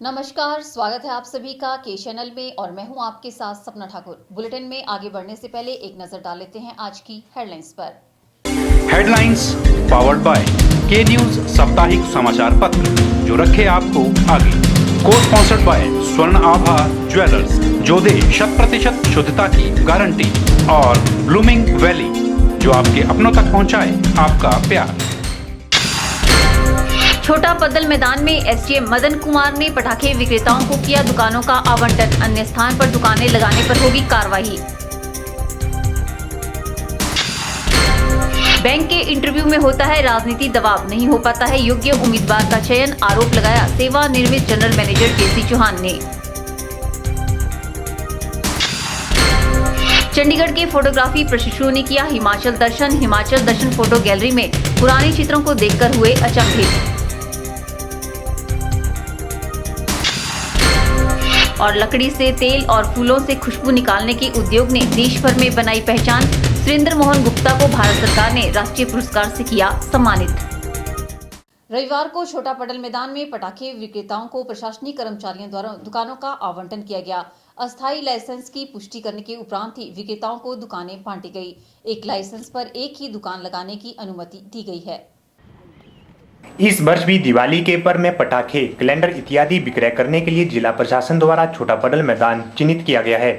नमस्कार, स्वागत है आप सभी का के चैनल में और मैं हूं आपके साथ सपना ठाकुर। बुलेटिन में आगे बढ़ने से पहले एक नजर डाल लेते हैं आज की हेडलाइंस पर। हेडलाइंस पावर्ड बाय के न्यूज साप्ताहिक समाचार पत्र जो रखे आपको आगे। को स्पॉन्सर्ड बाय स्वर्ण आभा ज्वेलर्स जो दे 100% शुद्धता की गारंटी और ब्लूमिंग वैली जो आपके अपनों तक पहुंचाए आपका प्यार। छोटा पद्दल मैदान में एसडीएम मदन कुमार ने पटाखे विक्रेताओं को किया दुकानों का आवंटन, अन्य स्थान पर दुकानें लगाने पर होगी कार्रवाई। बैंक के इंटरव्यू में होता है राजनीति दबाव, नहीं हो पाता है योग्य उम्मीदवार का चयन, आरोप लगाया सेवानिवृत्त जनरल मैनेजर जेसी चौहान ने। चंडीगढ़ के फोटोग्राफी प्रशिक्षुओं ने किया हिमाचल दर्शन फोटो गैलरी में पुराने चित्रों को देखकर हुए अचंभित। और लकड़ी से तेल और फूलों से खुशबू निकालने के उद्योग ने देश भर में बनाई पहचान, सुरेंद्र मोहन गुप्ता को भारत सरकार ने राष्ट्रीय पुरस्कार से किया सम्मानित। रविवार को छोटा पडल मैदान में पटाखे विक्रेताओं को प्रशासनिक कर्मचारियों द्वारा दुकानों का आवंटन किया गया। अस्थायी लाइसेंस की पुष्टि करने के उपरांत ही विक्रेताओं को दुकानें बांटी गई। एक लाइसेंस पर एक ही दुकान लगाने की अनुमति दी गई है। इस वर्ष भी दिवाली के पर्व में पटाखे, कैलेंडर इत्यादि विक्रय करने के लिए जिला प्रशासन द्वारा छोटा पडल मैदान चिन्हित किया गया है,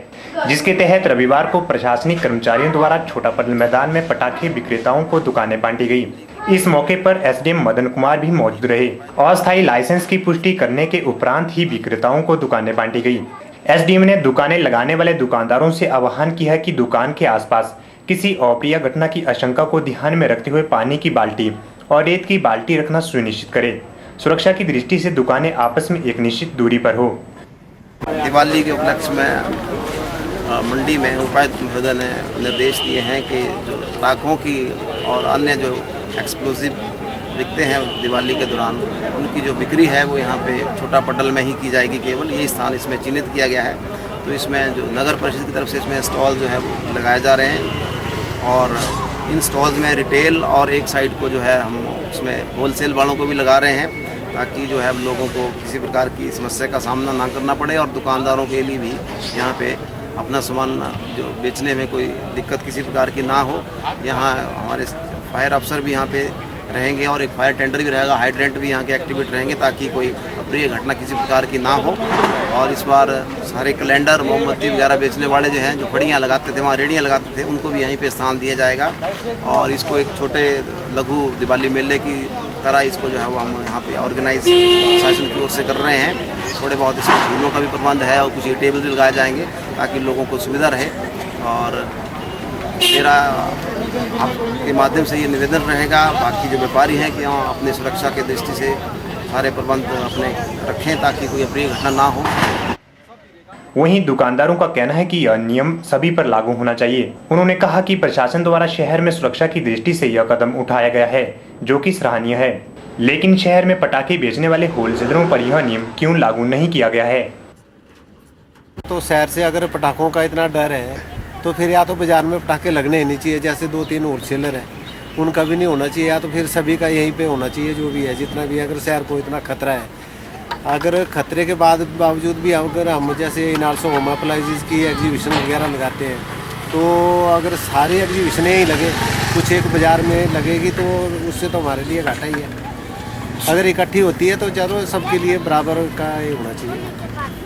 जिसके तहत रविवार को प्रशासनिक कर्मचारियों द्वारा छोटा पडल मैदान में पटाखे विक्रेताओं को दुकानें बांटी गई। इस मौके पर एसडीएम मदन कुमार भी मौजूद रहे। अस्थायी लाइसेंस की पुष्टि करने के उपरांत ही विक्रेताओं को दुकानें बांटी गई। एसडीएम ने दुकानें लगाने वाले दुकानदारों से आह्वान किया कि दुकान के आसपास किसी अप्रिय घटना की आशंका को ध्यान में रखते हुए पानी की बाल्टी और रेत की बाल्टी रखना सुनिश्चित करें। सुरक्षा की दृष्टि से दुकानें आपस में एक निश्चित दूरी पर हो। दिवाली के उपलक्ष्य में मंडी में उपायुक्त महोदय ने निर्देश दिए हैं कि जो पटाखों की और अन्य जो एक्सप्लोसिव बिकते हैं दिवाली के दौरान उनकी जो बिक्री है वो यहाँ पे छोटा पडल में ही की जाएगी। केवल यही स्थान इसमें चिन्हित किया गया है। तो इसमें जो नगर परिषद की तरफ से इसमें स्टॉल जो है वो लगाए जा रहे हैं और इन स्टॉल्स में रिटेल और एक साइड को जो है हम उसमें होलसेल वालों को भी लगा रहे हैं ताकि जो है लोगों को किसी प्रकार की समस्या का सामना ना करना पड़े और दुकानदारों के लिए भी यहाँ पे अपना सामान जो बेचने में कोई दिक्कत किसी प्रकार की ना हो। यहाँ हमारे फायर अफसर भी यहाँ पे रहेंगे और एक फायर टेंडर भी रहेगा, हाइड्रेंट भी यहाँ के एक्टिवेट रहेंगे ताकि कोई अप्रिय घटना किसी प्रकार की ना हो। और इस बार सारे कैलेंडर, मोमबत्ती वगैरह बेचने वाले जो हैं, जो फड़ियाँ लगाते थे, वहाँ रेडियाँ लगाते थे, उनको भी यहीं पे स्थान दिया जाएगा। और इसको एक छोटे लघु दिवाली मेले की तरह इसको जो है वो हम यहाँ पे ऑर्गेनाइज शासन की ओर से कर रहे हैं। थोड़े बहुत इसमें फूलों का भी प्रबंध है और कुछ टेबल भी लगाए जाएंगे ताकि लोगों को सुविधा रहे। और मेरा आपके माध्यम से ये निवेदन रहेगा बाकी जो व्यापारी हैं कि यहाँ अपनी सुरक्षा की दृष्टि से सारे प्रबंध अपने रखें ताकि कोई अप्रिय घटना ना हो। वहीं दुकानदारों का कहना है कि यह नियम सभी पर लागू होना चाहिए। उन्होंने कहा कि प्रशासन द्वारा शहर में सुरक्षा की दृष्टि से यह कदम उठाया गया है जो कि सराहनीय है, लेकिन शहर में पटाखे बेचने वाले होलसेलरों पर यह नियम क्यों लागू नहीं किया गया है। तो शहर से अगर पटाखों का इतना डर है तो फिर या तो बाजार में पटाखे लगने ही नहीं चाहिए, जैसे 2-3 होलसेलर हैं उनका भी नहीं होना चाहिए, या तो फिर सभी का यहीं पे होना चाहिए जो भी है जितना भी। अगर शहर को इतना खतरा है, अगर खतरे के बावजूद भी अगर हम जैसे इन आल्सो होम अप्लाइंसेस की एग्जीबिशन वगैरह लगाते हैं तो अगर सारे एग्जीबिशन ही लगे, कुछ एक बाज़ार में लगेगी तो उससे तो हमारे लिए घाटा ही है। अगर इकट्ठी होती है तो चलो सबके लिए बराबर का ये होना चाहिए।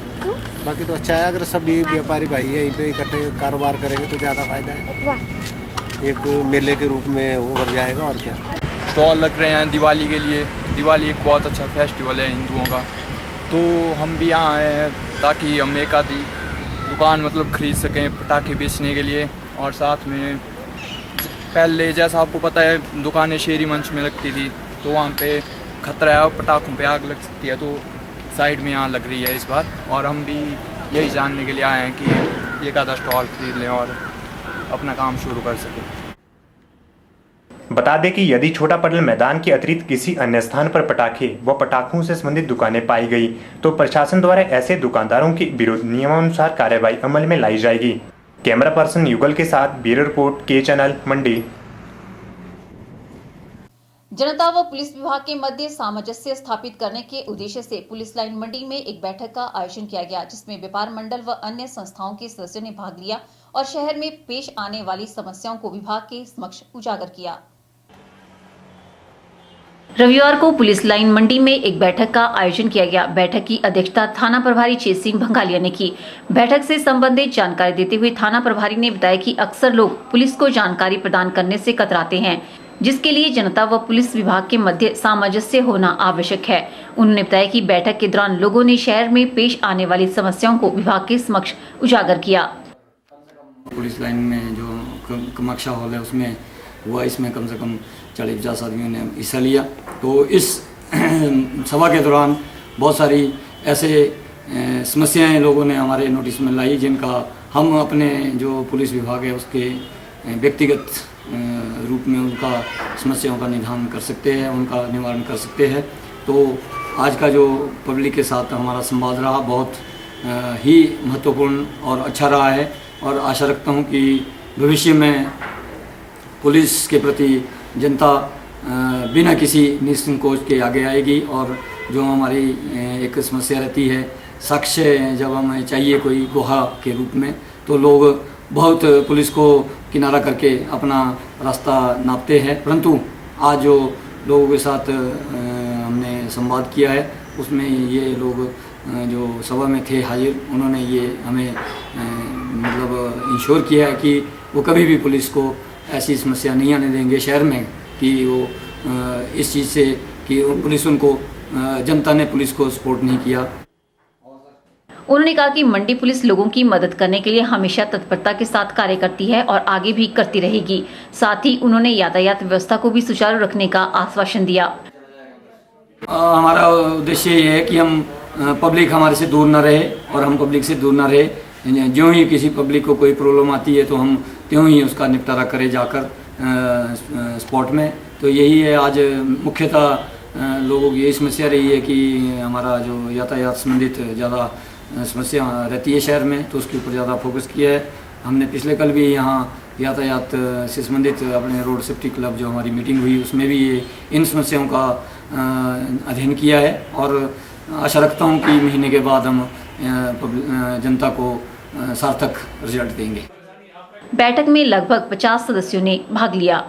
बाकी तो अच्छा है अगर सभी व्यापारी भाई यहीं पे इकट्ठे कारोबार करेंगे तो ज़्यादा फायदा है, एक मेले के रूप में वो बढ़ जाएगा। और क्या स्टॉल लग रहे हैं दिवाली के लिए। दिवाली एक बहुत अच्छा फेस्टिवल है हिंदुओं का, तो हम भी यहाँ आए हैं ताकि हम एक आधी दुकान मतलब ख़रीद सकें पटाखे बेचने के लिए। और साथ में पहले जैसा आपको पता है दुकानें शेरी मंच में लगती थी तो वहाँ पे खतरा है पटाखों पे आग लग सकती है, तो साइड में यहाँ लग रही है इस बार। और हम भी यही जानने के लिए आए हैं कि एक आधा स्टॉल खरीद लें और अपना काम शुरू कर सकें। बता दें कि यदि छोटा पडल मैदान के अतिरिक्त किसी अन्य स्थान पर पटाखे व पटाखों से संबंधित दुकानें पाई गई तो प्रशासन द्वारा ऐसे दुकानदारों के विरुद्ध नियमानुसार कार्रवाई अमल में लाई जाएगी। कैमरा पर्सन युगल के साथ ब्यूरो रिपोर्ट के चैनल मंडी। जनता व पुलिस विभाग के मध्य सामंजस्य स्थापित करने के उद्देश्य से पुलिस लाइन मंडी में एक बैठक का आयोजन किया गया, जिसमें व्यापार मंडल व अन्य संस्थाओं के सदस्यों ने भाग लिया और शहर में पेश आने वाली समस्याओं को विभाग के समक्ष उजागर किया। रविवार को पुलिस लाइन मंडी में एक बैठक का आयोजन किया गया। बैठक की अध्यक्षता थाना प्रभारी चेत सिंह भंगालिया ने की। बैठक से संबंधित जानकारी देते हुए थाना प्रभारी ने बताया कि अक्सर लोग पुलिस को जानकारी प्रदान करने से कतराते हैं, जिसके लिए जनता व पुलिस विभाग के मध्य सामंजस्य होना आवश्यक है। उन्होंने बताया कि बैठक के दौरान लोगों ने शहर में पेश आने वाली समस्याओं को विभाग के समक्ष उजागर किया। पुलिस लाइन में जो कमक्षा हॉल है उसमें हुआ, इसमें कम से कम 40-50 आदमियों ने हिस्सा लिया। तो इस सभा के दौरान बहुत सारी ऐसे समस्याएं लोगों ने हमारे नोटिस में लाई, जिनका हम अपने जो पुलिस विभाग है उसके व्यक्तिगत रूप में उनका समस्याओं का निदान कर सकते हैं, उनका निवारण कर सकते हैं। तो आज का जो पब्लिक के साथ हमारा संवाद रहा बहुत ही महत्वपूर्ण और अच्छा रहा है, और आशा रखता हूं कि भविष्य में पुलिस के प्रति जनता बिना किसी निसंकोच के आगे आएगी। और जो हमारी एक समस्या रहती है, साक्ष्य जब हमें चाहिए कोई गुहा के रूप में, तो लोग बहुत पुलिस को किनारा करके अपना रास्ता नापते हैं, परंतु आज जो लोगों के साथ हमने संवाद किया है उसमें ये लोग जो सभा में थे हाजिर, उन्होंने ये हमें मतलब इंश्योर किया है कि वो कभी भी पुलिस को ऐसी समस्या नहीं आने देंगे शहर में कि वो इस चीज़ से कि पुलिस उनको जनता ने पुलिस को सपोर्ट नहीं किया। उन्होंने कहा कि मंडी पुलिस लोगों की मदद करने के लिए हमेशा तत्परता के साथ कार्य करती है और आगे भी करती रहेगी। साथ ही उन्होंने यातायात व्यवस्था को भी सुचारू रखने का आश्वासन दिया। हमारा उद्देश्य ये है कि हम पब्लिक हमारे से दूर ना रहे और हम पब्लिक से दूर ना रहे। ज्यों ही किसी पब्लिक को कोई प्रॉब्लम आती है तो हम त्यों ही उसका निपटारा करें जाकर स्पॉट में। तो यही है आज मुख्यतः लोगों की यही समस्या रही है कि हमारा जो यातायात संबंधित ज़्यादा समस्या रहती है शहर में, तो उसके ऊपर ज़्यादा फोकस किया है। हमने पिछले कल भी यहाँ यातायात से संबंधित अपने रोड सेफ्टी क्लब जो हमारी मीटिंग हुई उसमें भी ये इन समस्याओं का अध्ययन किया है, और आशा रखता हूँ कि महीने के बाद हम जनता को सार्थक रिजल्ट देंगे। बैठक में लगभग 50 सदस्यों ने भाग लिया।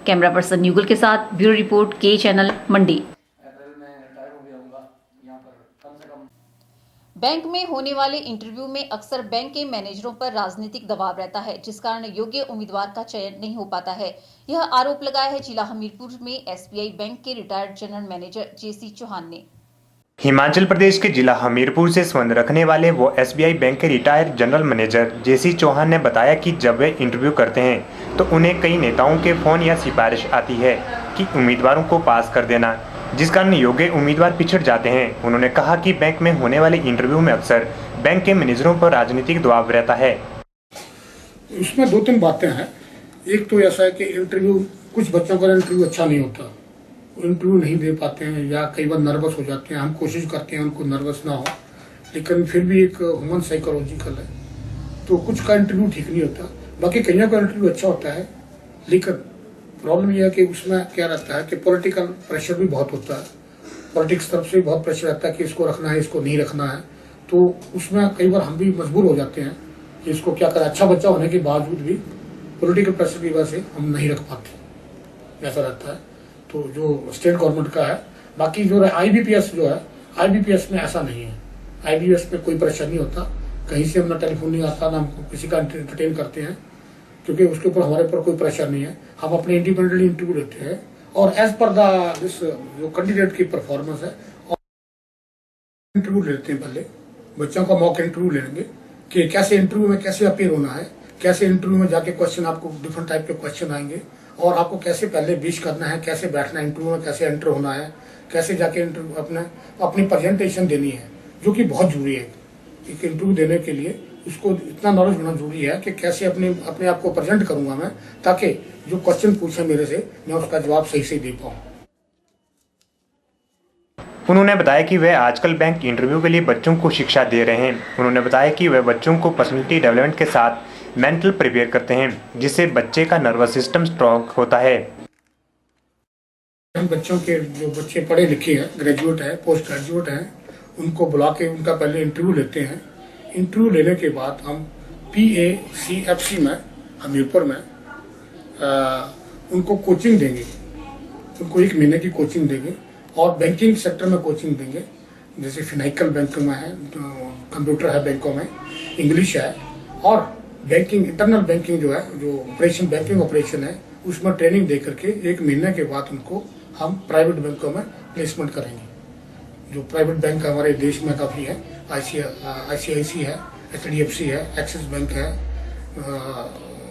कैमरा पर्सन युगल के साथ ब्यूरो रिपोर्ट के चैनल मंडी। बैंक में होने वाले इंटरव्यू में अक्सर बैंक के मैनेजरों पर राजनीतिक दबाव रहता है, जिस कारण योग्य उम्मीदवार का चयन नहीं हो पाता है। यह आरोप लगाया है जिला हमीरपुर में एसबीआई बैंक के रिटायर्ड जनरल मैनेजर जेसी चौहान ने। हिमाचल प्रदेश के जिला हमीरपुर से संबंध रखने वाले वो एसबीआई बैंक के रिटायर्ड जनरल मैनेजर जेसी चौहान ने बताया कि जब वे इंटरव्यू करते हैं तो उन्हें कई नेताओं के फोन या सिफारिश आती है कि उम्मीदवारों को पास कर देना, जिस कारण योग्य उम्मीदवार पिछड़ जाते हैं। उन्होंने कहा कि बैंक में होने वाले इंटरव्यू में अक्सर बैंक के मैनेजरों पर राजनीतिक दबाव रहता है। इसमें 2-3 बातें हैं। एक तो ऐसा है कि इंटरव्यू, कुछ बच्चों का इंटरव्यू अच्छा नहीं होता, इंटरव्यू नहीं दे पाते हैं या कई बार नर्वस हो जाते हैं। हम कोशिश करते हैं उनको नर्वस ना हो, लेकिन फिर भी एक ह्यूमन साइकोलॉजिकल है, तो कुछ का इंटरव्यू ठीक नहीं होता। बाकी कईयों का इंटरव्यू अच्छा होता है, लेकिन प्रॉब्लम यह है कि उसमें क्या रहता है कि पॉलिटिकल प्रेशर भी बहुत होता है। पॉलिटिक्स तरफ से भी बहुत प्रेशर रहता है कि इसको रखना है, इसको नहीं रखना है। तो उसमें कई बार हम भी मजबूर हो जाते हैं कि इसको क्या करें। अच्छा बच्चा होने के बावजूद भी पॉलिटिकल प्रेशर की वजह से हम नहीं रख पाते, ऐसा रहता है। तो जो स्टेट गवर्नमेंट का है, बाकी जो आईबीपीएस जो है, आईबीपीएस में ऐसा नहीं है। आईबीपीएस में कोई प्रेशर नहीं होता, कहीं से अपना टेलीफोन नहीं आता, ना हम किसी का एंटरटेन करते हैं, क्योंकि उसके ऊपर हमारे ऊपर कोई प्रेशर नहीं है। हम अपने इंडिपेंडेंटली इंटरव्यू लेते हैं और एज पर दिस जो कैंडिडेट की परफॉर्मेंस है इंटरव्यू लेते हैं। पहले बच्चों का मॉक इंटरव्यू लेंगे कि कैसे इंटरव्यू में कैसे अपीयर होना है, कैसे इंटरव्यू में जाके क्वेश्चन, आपको डिफरेंट टाइप के क्वेश्चन आएंगे और आपको कैसे पहले बीच करना है, कैसे बैठना है इंटरव्यू में, कैसे एंटर होना है, कैसे जाके इंटरव्यू अपनी प्रेजेंटेशन देनी है, जो कि बहुत जरूरी है। एक इंटरव्यू देने के लिए उसको इतना नॉलेज होना जरूरी है कि कैसे अपने आप को प्रेजेंट करूंगा मैं, ताकि जो क्वेश्चन पूछे मेरे से मैं उसका जवाब सही से दे पाऊं। उन्होंने बताया कि वे आजकल बैंक इंटरव्यू के लिए बच्चों को शिक्षा दे रहे हैं। उन्होंने बताया कि वे बच्चों को पर्सनैलिटी डेवलपमेंट के साथ मेंटल प्रिपेयर करते हैं, जिससे बच्चे का नर्वस सिस्टम स्ट्रॉन्ग होता है। हम बच्चों के जो बच्चे पढ़े लिखे हैं, ग्रेजुएट हैं, पोस्ट ग्रेजुएट हैं, उनको बुला के उनका पहले इंटरव्यू लेते हैं। इंटरव्यू लेने के बाद हम PACFC में हमीरपुर में उनको कोचिंग देंगे, उनको 1 महीने की कोचिंग देंगे और बैंकिंग सेक्टर में कोचिंग देंगे। जैसे फिनाइकल बैंक में है, कंप्यूटर है बैंकों में, इंग्लिश है और बैंकिंग इंटरनल बैंकिंग जो है, जो ऑपरेशन बैंकिंग ऑपरेशन है, उसमें ट्रेनिंग दे करके 1 महीने के बाद उनको हम प्राइवेट बैंकों में प्लेसमेंट करेंगे। जो प्राइवेट बैंक हमारे देश में काफ़ी है, ICICI है, HDFC है, एक्सिस बैंक है,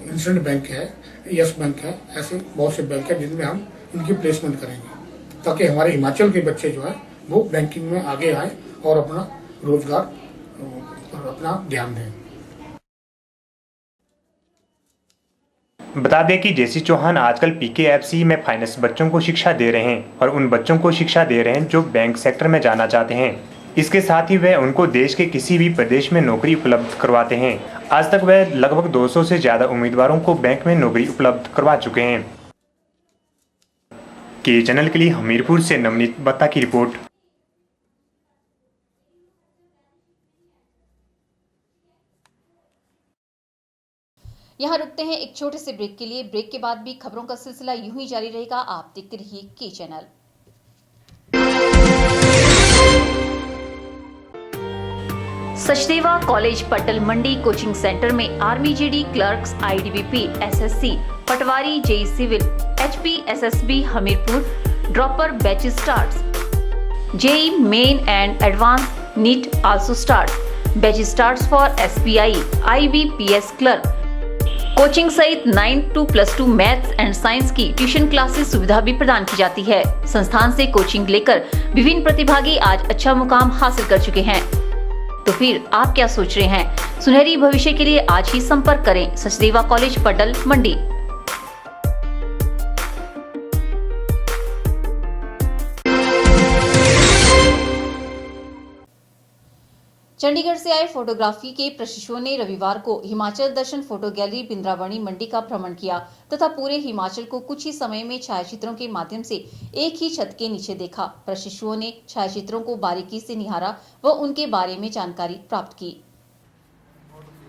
इंडसइंड बैंक है, यस बैंक है, ऐसे बहुत से बैंक है जिनमें हम उनकी प्लेसमेंट करेंगे ताकि हमारे हिमाचल के बच्चे जो है वो बैंकिंग में आगे आए और अपना रोजगार पर अपना ध्यान दें। बता दें कि जेसी चौहान आजकल PKFC में फाइनेंस बच्चों को शिक्षा दे रहे हैं और उन बच्चों को शिक्षा दे रहे हैं जो बैंक सेक्टर में जाना चाहते हैं। इसके साथ ही वह उनको देश के किसी भी प्रदेश में नौकरी उपलब्ध करवाते हैं। आज तक वह लगभग 200 से ज़्यादा उम्मीदवारों को बैंक में नौकरी उपलब्ध करवा चुके हैं। के चैनल के लिए हमीरपुर से नवनीत बत्ता की रिपोर्ट। यहाँ रुकते हैं एक छोटे से ब्रेक के लिए। ब्रेक के बाद भी खबरों का सिलसिला यूं ही जारी रहेगा। आप देखते रहिए के चैनल। सचदेवा कॉलेज पटल मंडी कोचिंग सेंटर में army GD clerks, IDBP, SSC, पटवारी, JEE civil, HP, SSB Hamirpur dropper batch starts. JEE main and advance NEET also start. Batch starts for SBI, IBPS clerk. Coaching सहित 9 to +2 मैथ्स एंड साइंस की tuition classes सुविधा भी प्रदान की जाती है। संस्थान से कोचिंग लेकर विभिन्न प्रतिभागी आज अच्छा मुकाम हासिल कर चुके हैं। तो फिर आप क्या सोच रहे हैं? सुनहरी भविष्य के लिए आज ही संपर्क करें सचदेवा कॉलेज पटल मंडी। चंडीगढ़ से आए फोटोग्राफी के प्रशिक्षुओं ने रविवार को हिमाचल दर्शन फोटो गैलरी बिंद्रावणी मंडी का भ्रमण किया तथा पूरे हिमाचल को कुछ ही समय में छायाचित्रों के माध्यम से एक ही छत के नीचे देखा। प्रशिक्षुओं ने छायाचित्रों को बारीकी से निहारा व उनके बारे में जानकारी प्राप्त की।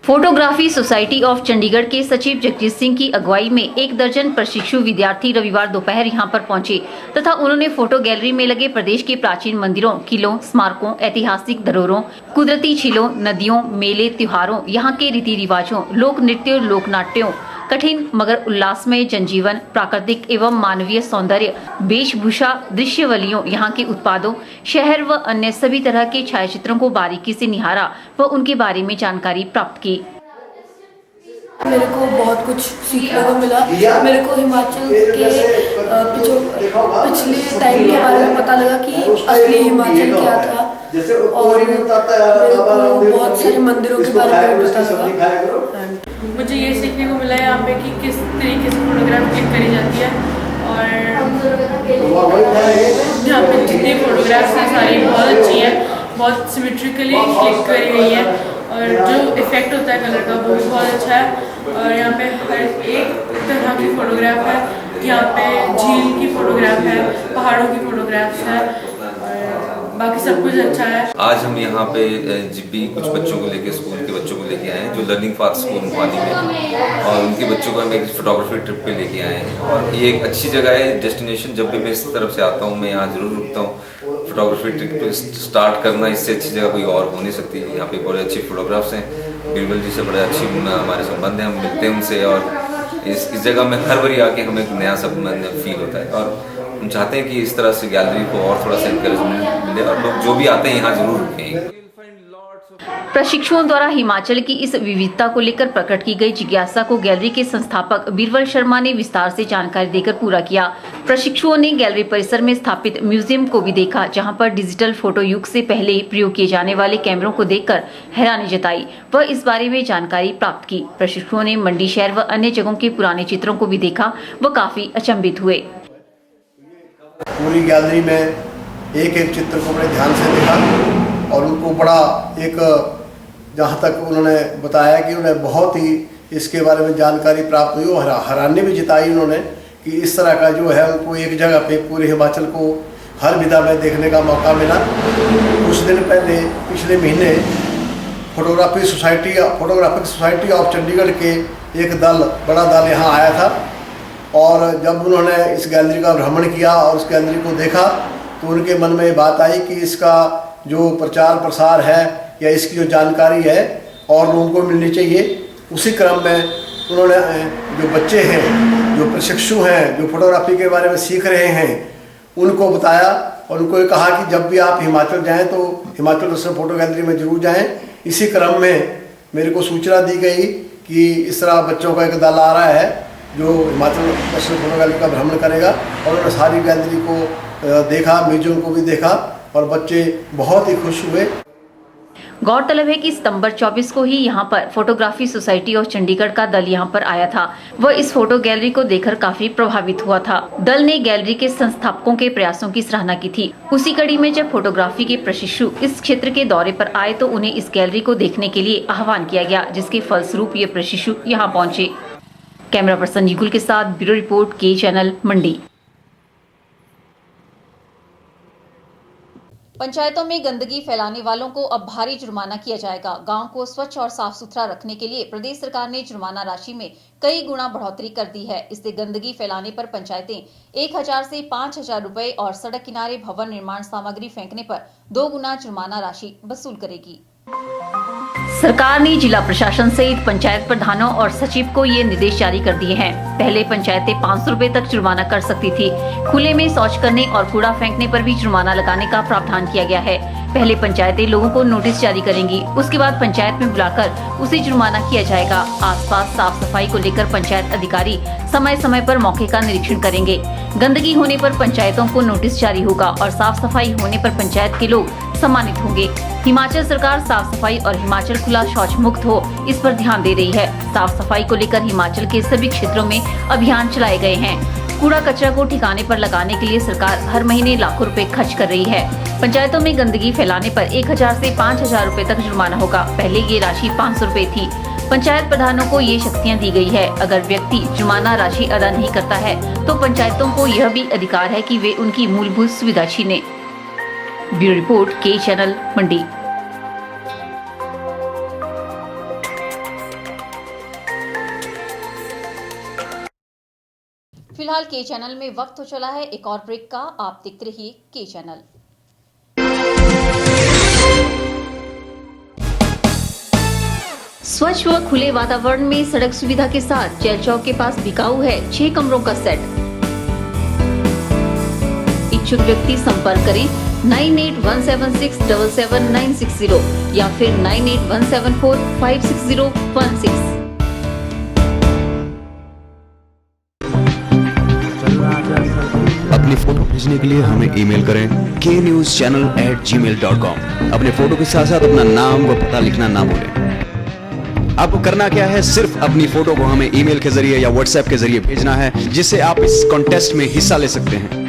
फोटोग्राफी सोसाइटी ऑफ चंडीगढ़ के सचिव जगजीत सिंह की अगुवाई में 1 दर्जन प्रशिक्षु विद्यार्थी रविवार दोपहर यहां पर पहुंचे तथा उन्होंने फोटो गैलरी में लगे प्रदेश के प्राचीन मंदिरों, किलों, स्मारकों, ऐतिहासिक धरोहरों, कुदरती झीलों, नदियों, मेले, त्योहारों, यहां के रीति रिवाजों, लोक नृत्यों, लोक नाट्यों, कठिन मगर उल्लासमय जनजीवन, प्राकृतिक एवं मानवीय सौंदर्य, वेशभूषा, दृश्यवलियों, यहाँ के उत्पादों, शहर व अन्य सभी तरह के छायाचित्रों को बारीकी से निहारा व उनके बारे में जानकारी प्राप्त की। मेरे को बहुत कुछ सीखने को मिला। मेरे को हिमाचल के पिछले टाइम के बारे में पता लगा कि असली हिमाचल क्या था और मेरे को बहुत सारे मंदिरों के बारे में पता लगा। मुझे ये सीखने को मिला है यहाँ पे कि किस तरीके से फोटोग्राफ क्लिक करी जाती है और यहाँ पे जितनी फोटोग्राफ्स हैं सारी बहुत अच्छी हैं, बहुत सिमेट्रिकली क्लिक करी गई है और जो इफेक्ट होता है कलर का वो भी बहुत अच्छा है। और यहाँ पे हर एक तरह की फोटोग्राफ है, यहाँ पे झील की फोटोग्राफ है, पहाड़ों की फोटोग्राफ्स है और बाकी सब कुछ अच्छा है। आज हम यहाँ पे जिप्पी कुछ बच्चों को लेके, स्कूल के बच्चों को लेके आए हैं जो लर्निंग पाथ स्कूल मुहाली में, और उनके बच्चों को हम एक फोटोग्राफी ट्रिप पे लेके आए हैं। और ये एक अच्छी जगह है, डेस्टिनेशन। जब भी मैं इस तरफ से आता हूँ मैं यहाँ जरूर रुकता हूँ। फोटोग्राफी ट्रिप स्टार्ट करना, इससे अच्छी जगह कोई और हो नहीं सकती। यहाँ पे बड़े अच्छे फोटोग्राफ्स हैं, बीरबल जी से बड़े अच्छी हमारे संबंध हैं, हम मिलते हैं उनसे और इस जगह में हर बारी आके हमें एक नया सब फील होता है और हम चाहते हैं कि इस तरह से गैलरी को और थोड़ा सा एनकरेजमेंट मिले और लोग जो भी आते हैं यहाँ जरूर रुकें। प्रशिक्षुओं द्वारा हिमाचल की इस विविधता को लेकर प्रकट की गई जिज्ञासा को गैलरी के संस्थापक बीरबल शर्मा ने विस्तार से जानकारी देकर पूरा किया। प्रशिक्षुओं ने गैलरी परिसर में स्थापित म्यूजियम को भी देखा, जहां पर डिजिटल फोटो युग से पहले प्रयोग किए जाने वाले कैमरों को देखकर हैरानी जताई व इस बारे में जानकारी प्राप्त की। प्रशिक्षुओं ने मंडी शहर व अन्य जगहों के पुराने चित्रों को भी देखा व काफी अचंभित हुए। पूरी गैलरी में एक एक चित्र को बड़े ध्यान से देखा और उनको बड़ा एक, जहाँ तक उन्होंने बताया कि उन्हें बहुत ही इसके बारे में जानकारी प्राप्त हुई और हैरानी भी जताई उन्होंने कि इस तरह का जो है उनको एक जगह पे पूरे हिमाचल को हर विधा में देखने का मौका मिला। कुछ दिन पहले पिछले महीने फोटोग्राफिक सोसाइटी ऑफ चंडीगढ़ के एक बड़ा दल यहाँ आया था, और जब उन्होंने इस गैलरी का भ्रमण किया और उस गैलरी को देखा तो उनके मन में ये बात आई कि इसका जो प्रचार प्रसार है या इसकी जो जानकारी है और लोगों को मिलनी चाहिए। उसी क्रम में उन्होंने जो बच्चे हैं, जो प्रशिक्षु हैं, जो फोटोग्राफी के बारे में सीख रहे हैं, उनको बताया और उनको ये कहा कि जब भी आप हिमाचल जाएं तो हिमाचल नेशनल फोटो गैलरी में जरूर जाएं। इसी क्रम में मेरे को सूचना दी गई कि इस तरह बच्चों का एक दल आ रहा है जो हिमाचल नेशनल फोटो गैलरी का भ्रमण करेगा, और उन्होंने सारी गैलरी को देखा, म्यूजियम को भी देखा और बच्चे बहुत ही खुश हुए। गौरतलब है कि सितंबर 24 को ही यहां पर फोटोग्राफी सोसाइटी ऑफ चंडीगढ़ का दल यहां पर आया था। वह इस फोटो गैलरी को देखकर काफी प्रभावित हुआ था। दल ने गैलरी के संस्थापकों के प्रयासों की सराहना की थी। उसी कड़ी में जब फोटोग्राफी के प्रशिक्षु इस क्षेत्र के दौरे पर आए तो उन्हें इस गैलरी को देखने के लिए आह्वान किया गया, जिसके फलस्वरूप ये प्रशिक्षु यहाँ पहुँचे। कैमरा पर्सन युगल के साथ ब्यूरो रिपोर्ट, के चैनल, मंडी। पंचायतों में गंदगी फैलाने वालों को अब भारी जुर्माना किया जाएगा। गांव को स्वच्छ और साफ सुथरा रखने के लिए प्रदेश सरकार ने जुर्माना राशि में कई गुना बढ़ोतरी कर दी है। इससे गंदगी फैलाने पर पंचायतें 1000 से 5000 रुपए और सड़क किनारे भवन निर्माण सामग्री फेंकने पर 2 गुना जुर्माना राशि वसूल करेगी। सरकार ने जिला प्रशासन सहित पंचायत प्रधानों और सचिव को ये निर्देश जारी कर दिए हैं। पहले पंचायतें 500 रुपए तक जुर्माना कर सकती थी। खुले में शौच करने और कूड़ा फेंकने पर भी जुर्माना लगाने का प्रावधान किया गया है। पहले पंचायतें लोगों को नोटिस जारी करेंगी, उसके बाद पंचायत में बुलाकर उसे जुर्माना किया जाएगा। आसपास साफ सफाई को लेकर पंचायत अधिकारी समय समय पर मौके का निरीक्षण करेंगे। गंदगी होने पर पंचायतों को नोटिस जारी होगा और साफ सफाई होने पर पंचायत के लोग सम्मानित होंगे। हिमाचल सरकार साफ सफाई और हिमाचल खुला शौच मुक्त हो, इस पर ध्यान दे रही है। साफ सफाई को लेकर हिमाचल के सभी क्षेत्रों में अभियान चलाए गए हैं। कूड़ा कचरा को ठिकाने पर लगाने के लिए सरकार हर महीने लाखों रुपए खर्च कर रही है। पंचायतों में गंदगी फैलाने पर 1000 से 5000 रुपए तक जुर्माना होगा। पहले ये राशि 500 रुपए थी। पंचायत प्रधानों को ये शक्तियां दी गई है। अगर व्यक्ति जुर्माना राशि अदा नहीं करता है तो पंचायतों को यह भी अधिकार है कि वे उनकी मूलभूत सुविधा छीने। ब्यूरो रिपोर्ट, के चैनल, मंडी। फिलहाल के चैनल में वक्त हो चला है एक और ब्रेक का। आप देखते रहिए के चैनल। स्वच्छ व खुले वातावरण में सड़क सुविधा के साथ जेल चौक के पास बिकाऊ है 6 कमरों का सेट। इच्छुक व्यक्ति संपर्क करें 9817677960 या फिर 9817456016। अपनी फोटो भेजने के लिए हमें ईमेल करें knewschannel@gmail.com। अपने फोटो के साथ साथ अपना नाम व पता लिखना ना भूलें। आपको करना क्या है, सिर्फ अपनी फोटो को हमें ईमेल के जरिए या व्हाट्सएप के जरिए भेजना है, जिससे आप इस कॉन्टेस्ट में हिस्सा ले सकते हैं।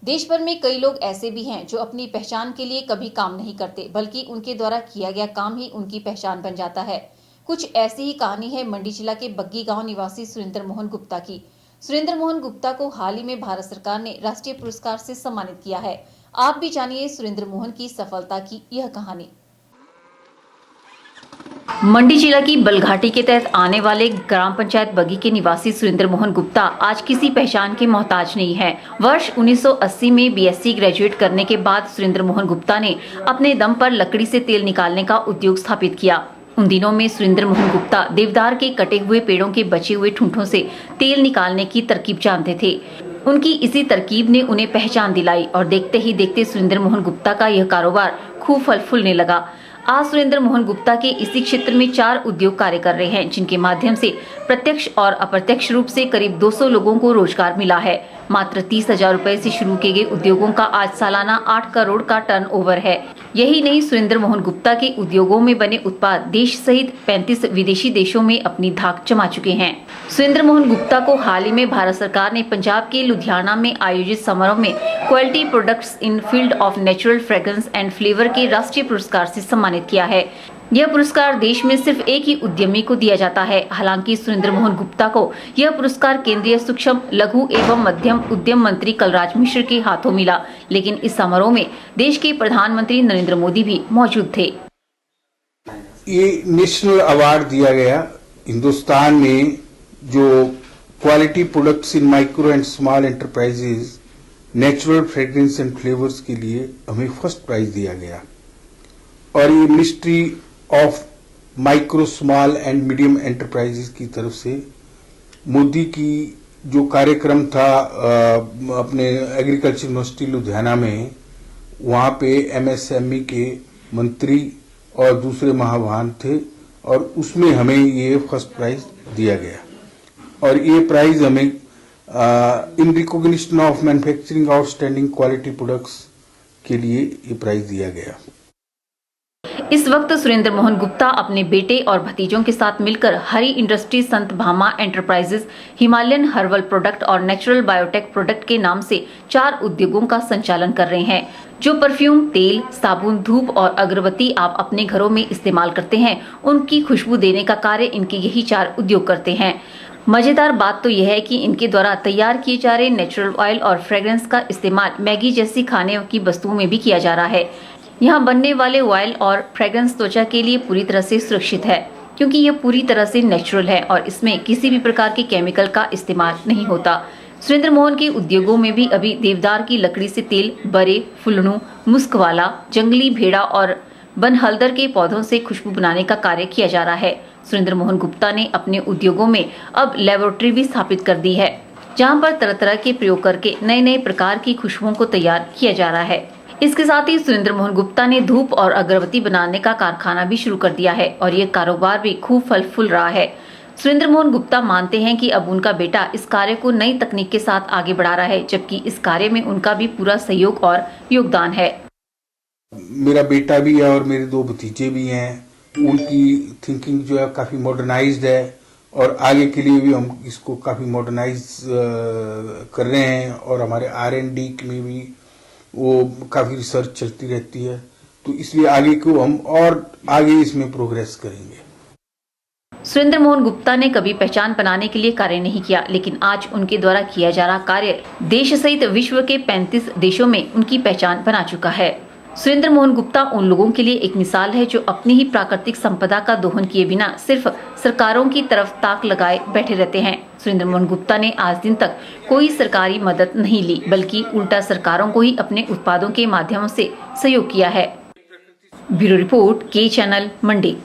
देश भर में कई लोग ऐसे भी हैं जो अपनी पहचान के लिए कभी काम नहीं करते, बल्कि उनके द्वारा किया गया काम ही उनकी पहचान बन जाता है। कुछ ऐसी ही कहानी है मंडी जिला के बग्गी गांव निवासी सुरेंद्र मोहन गुप्ता की। सुरेंद्र मोहन गुप्ता को हाल ही में भारत सरकार ने राष्ट्रीय पुरस्कार से सम्मानित किया है। आप भी जानिए सुरेंद्र मोहन की सफलता की यह कहानी। मंडी जिला की बलघाटी के तहत आने वाले ग्राम पंचायत बग्गी के निवासी सुरेंद्र मोहन गुप्ता आज किसी पहचान के मोहताज नहीं है। वर्ष 1980 में बीएससी ग्रेजुएट करने के बाद सुरेंद्र मोहन गुप्ता ने अपने दम पर लकड़ी से तेल निकालने का उद्योग स्थापित किया। उन दिनों में सुरेंद्र मोहन गुप्ता देवदार के कटे हुए पेड़ों के बचे हुए ठूंठों से तेल निकालने की तरकीब जानते थे। उनकी इसी तरकीब ने उन्हें पहचान दिलाई और देखते ही देखते सुरेंद्र मोहन गुप्ता का यह कारोबार खूब फल फूलने लगा। आज सुरेंद्र मोहन गुप्ता के इसी क्षेत्र में 4 उद्योग कार्य कर रहे हैं, जिनके माध्यम से प्रत्यक्ष और अप्रत्यक्ष रूप से करीब 200 लोगों को रोजगार मिला है। मात्र 30,000 रुपए से शुरू किए गए उद्योगों का आज सालाना 8 करोड़ का टर्नओवर है। यही नहीं, सुरेंद्र मोहन गुप्ता के उद्योगों में बने उत्पाद देश सहित 35 विदेशी देशों में अपनी धाक जमा चुके हैं। सुरेंद्र मोहन गुप्ता को हाल ही में भारत सरकार ने पंजाब के लुधियाना में आयोजित समारोह में quality products in field of natural fragrance and flavour के राष्ट्रीय पुरस्कार से सम्मानित किया है। यह पुरस्कार देश में सिर्फ एक ही उद्यमी को दिया जाता है। हालांकि सुरेंद्र मोहन गुप्ता को यह पुरस्कार केंद्रीय सूक्ष्म लघु एवं मध्यम उद्यम मंत्री कलराज मिश्र के हाथों मिला, लेकिन इस समारोह में देश के प्रधानमंत्री नरेंद्र मोदी भी मौजूद थे। ये नेशनल अवार्ड दिया गया हिंदुस्तान में जो quality products in micro and small enterprises natural fragrance and flavours के लिए हमें फर्स्ट प्राइज दिया गया और ये ministry of micro small and medium enterprises की तरफ से मोदी की जो कार्यक्रम था अपने एग्रीकल्चर यूनिवर्सिटी लुधियाना में, वहाँ पे एमएसएमई के मंत्री और दूसरे महावान थे और उसमें हमें ये फर्स्ट प्राइज दिया गया और ये प्राइज हमें in recognition of manufacturing outstanding quality products के लिए ये प्राइज दिया गया। इस वक्त सुरेंद्र मोहन गुप्ता अपने बेटे और भतीजों के साथ मिलकर हरी इंडस्ट्री, संत Bhama enterprises, Himalayan herbal product और नेचुरल बायोटेक प्रोडक्ट के नाम से 4 उद्योगों का संचालन कर रहे हैं। जो परफ्यूम, तेल, साबुन, धूप और अगरबत्ती आप अपने घरों में इस्तेमाल करते हैं, उनकी खुशबू देने का कार्य इनके यही 4 उद्योग करते हैं। मजेदार बात तो यह है कि इनके द्वारा तैयार किए जा रहे नेचुरल ऑयल और फ्रेग्रेंस का इस्तेमाल मैगी जैसी खाने की वस्तुओं में भी किया जा रहा है। यहाँ बनने वाले ऑयल और फ्रेग्रेंस त्वचा के लिए पूरी तरह से सुरक्षित है, क्योंकि यह पूरी तरह से नेचुरल है और इसमें किसी भी प्रकार के केमिकल का इस्तेमाल नहीं होता। सुरेंद्र मोहन के उद्योगों में भी अभी देवदार की लकड़ी से तेल, बरे, फुलनू, मुस्कवाला, जंगली भेड़ा और बनहल्दर के पौधों से खुशबू बनाने का कार्य किया जा रहा है। सुरेंद्र मोहन गुप्ता ने अपने उद्योगों में अब लेबोरेटरी भी स्थापित कर दी है, जहां पर तरह तरह के प्रयोग करके नए नए प्रकार की खुशबुओं को तैयार किया जा रहा है। इसके साथ ही सुरेंद्र मोहन गुप्ता ने धूप और अगरबत्ती बनाने का कारखाना भी शुरू कर दिया है और ये कारोबार भी खूब फल फूल रहा है। सुरेंद्र मोहन गुप्ता मानते हैं कि अब उनका बेटा इस कार्य को नई तकनीक के साथ आगे बढ़ा रहा है, जबकि इस कार्य में उनका भी पूरा सहयोग और योगदान है। मेरा बेटा भी है और मेरे 2 भतीजे भी हैं। उनकी थिंकिंग जो है काफ़ी मॉडर्नाइज्ड है और आगे के लिए भी हम इसको काफ़ी मॉडर्नाइज कर रहे हैं और हमारे R&D में भी वो काफ़ी रिसर्च चलती रहती है, तो इसलिए आगे को हम और आगे इसमें प्रोग्रेस करेंगे। सुरेंद्र मोहन गुप्ता ने कभी पहचान बनाने के लिए कार्य नहीं किया, लेकिन आज उनके द्वारा किया जा रहा कार्य देश सहित विश्व के 35 देशों में उनकी पहचान बना चुका है। सुरेंद्र मोहन गुप्ता उन लोगों के लिए एक मिसाल है जो अपनी ही प्राकृतिक संपदा का दोहन किए बिना सिर्फ सरकारों की तरफ ताक लगाए बैठे रहते हैं। सुरेंद्र मोहन गुप्ता ने आज दिन तक कोई सरकारी मदद नहीं ली, बल्कि उल्टा सरकारों को ही अपने उत्पादों के माध्यम से सहयोग किया है। ब्यूरो रिपोर्ट, के चैनल, मंडी।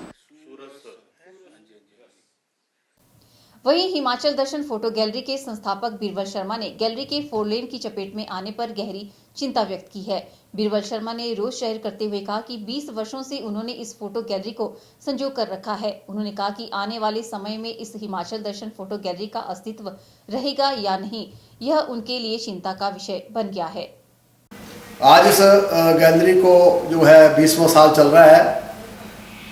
वहीं हिमाचल दर्शन फोटो गैलरी के संस्थापक बीरबल शर्मा ने गैलरी के 4 लेन की चपेट में आने पर गहरी चिंता व्यक्त की है। बीरबल शर्मा ने रोष जाहिर करते हुए कहा कि 20 वर्षों से उन्होंने इस फोटो गैलरी को संजो कर रखा है। उन्होंने कहा कि आने वाले समय में इस हिमाचल दर्शन फोटो गैलरी का अस्तित्व रहेगा या नहीं, यह उनके लिए चिंता का विषय बन गया है। आज इस गैलरी को जो है 20वां साल चल रहा है।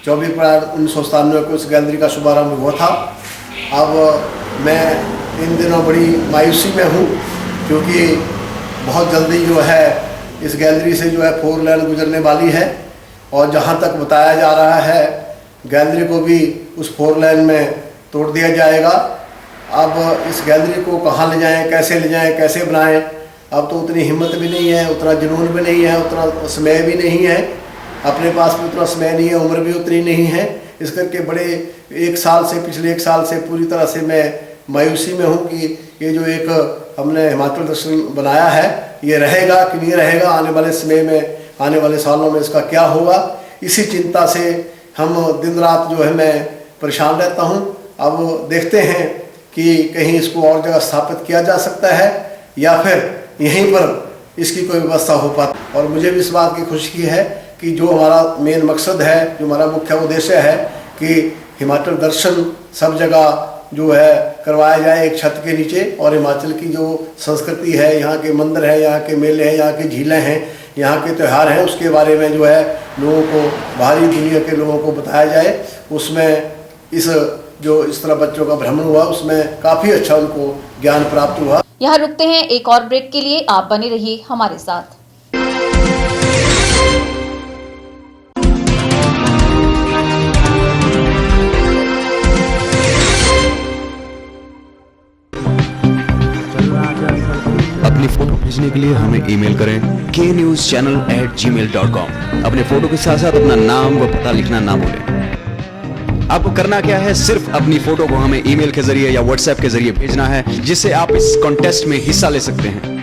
24 अप्रैल 1997 को इस गैलरी का शुभारंभ हुआ था। अब मैं इन दिनों बड़ी मायूसी में हूँ, क्योंकि बहुत जल्दी जो है इस गैलरी से जो है 4 लेन गुजरने वाली है और जहाँ तक बताया जा रहा है गैलरी को भी उस 4 लेन में तोड़ दिया जाएगा। अब इस गैलरी को कहाँ ले जाएं, कैसे ले जाएं, कैसे बनाएं, अब तो उतनी हिम्मत भी नहीं है, उतना जुनून भी नहीं है, उतना समय भी नहीं है, अपने पास भी उतना समय नहीं है, उम्र भी उतनी नहीं है। इस करके बड़े पिछले 1 साल से पूरी तरह से मैं मायूसी में हूँ कि ये जो एक हमने हिमाचल दर्शन बनाया है ये रहेगा कि नहीं रहेगा, आने वाले समय में, आने वाले सालों में इसका क्या होगा। इसी चिंता से हम दिन रात जो है मैं परेशान रहता हूँ। अब देखते हैं कि कहीं इसको और जगह स्थापित किया जा सकता है या फिर यहीं पर इसकी कोई व्यवस्था हो पाती। और मुझे भी इस बात की खुशी है कि जो हमारा मेन मकसद है, जो हमारा मुख्य उद्देश्य है कि हिमाचल दर्शन सब जगह जो है करवाया जाए एक छत के नीचे, और हिमाचल की जो संस्कृति है, यहाँ के मंदिर है, यहाँ के मेले हैं, यहाँ की झीलें हैं, यहाँ के त्यौहार हैं, उसके बारे में जो है लोगों को, बाहरी दुनिया के लोगों को बताया जाए। उसमें इस तरह बच्चों का भ्रमण हुआ, उसमें काफ़ी अच्छा उनको ज्ञान प्राप्त हुआ। यहाँ रुकते हैं एक और ब्रेक के लिए, आप बने रहिए हमारे साथ। अपनी फोटो भेजने के लिए हमें ईमेल करें knewschannel@gmail.com। अपने फोटो के साथ साथ अपना नाम व पता लिखना ना भूलें। आपको करना क्या है, सिर्फ अपनी फोटो को हमें ईमेल के जरिए या व्हाट्सएप के जरिए भेजना है, जिससे आप इस कॉन्टेस्ट में हिस्सा ले सकते हैं।